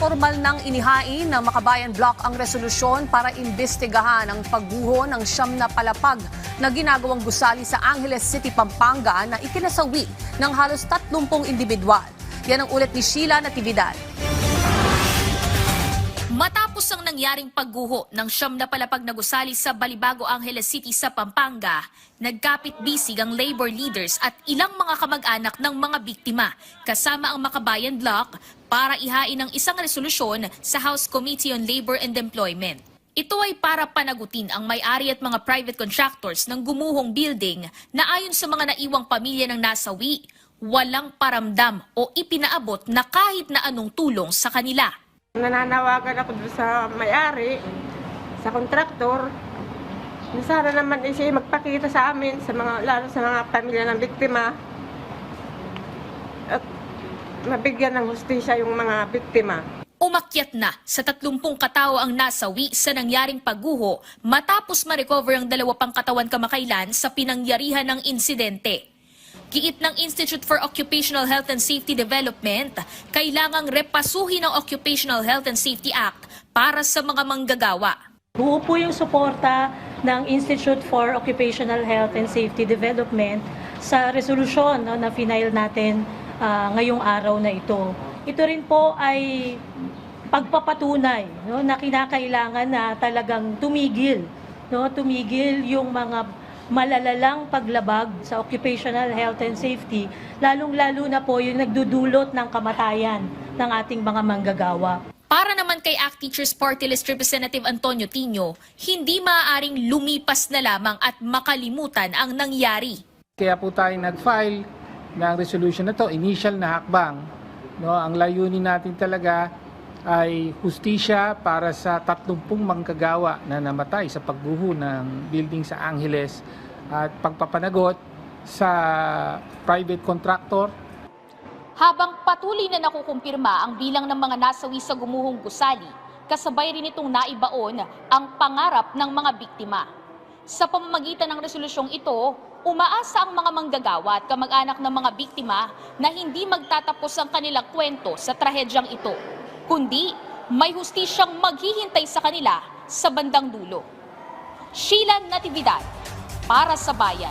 Formal nang inihain ng Makabayan Block ang resolusyon para imbestigahan ang pagguho ng siyam na palapag na ginagawang gusali sa Angeles City, Pampanga na ikinasawi ng halos 30 individual. Yan ang ulat ni Sheila Natividad. Matapos ang nangyaring pagguho ng siyam na palapag na gusali sa Balibago, Angeles City sa Pampanga, nagkapit-bisig ang labor leaders at ilang mga kamag-anak ng mga biktima kasama ang Makabayan Block para ihain ang isang resolusyon sa House Committee on Labor and Employment. Ito ay para panagutin ang may-ari at mga private contractors ng gumuhong building na ayon sa mga naiwang pamilya ng nasawi, walang paramdam o ipinaabot na kahit na anong tulong sa kanila. Nananawagan ako doon sa may-ari, sa kontraktor, na sana naman siya magpakita sa amin, lalo sa mga pamilya ng biktima, at mabigyan ng hustisya yung mga biktima. Umakyat na sa 30 katao ang nasawi sa nangyaring pagguho matapos ma-recover ang 2 pang katawan kamakailan sa pinangyarihan ng insidente. Giit ng Institute for Occupational Health and Safety Development, kailangang repasuhin ang Occupational Health and Safety Act para sa mga manggagawa. Buo po yung suporta ng Institute for Occupational Health and Safety Development sa resolusyon na final natin ngayong araw na ito. Ito rin po ay pagpapatunay na kinakailangan na talagang tumigil yung mga malalalang paglabag sa occupational health and safety, lalong-lalo na po yung nagdudulot ng kamatayan ng ating mga manggagawa. Para naman kay ACT Teachers Party List Representative Antonio Tino, hindi maaaring lumipas na lamang at makalimutan ang nangyari. Kaya po tayo nag-file ng resolution na to, initial na hakbang. Ang layunin natin talaga ay hustisya para sa 30 manggagawa na namatay sa pagguho ng building sa Angeles at pagpapanagot sa private contractor. Habang patuloy na nakukumpirma ang bilang ng mga nasawi sa gumuhong gusali, kasabay rin itong naibaon ang pangarap ng mga biktima. Sa pamamagitan ng resolusyong ito, umaasa ang mga manggagawa at kamag-anak ng mga biktima na hindi magtatapos ang kanilang kwento sa trahedyang ito, kundi may hustisyang maghihintay sa kanila sa bandang dulo. Sheila Natividad, para sa Bayan.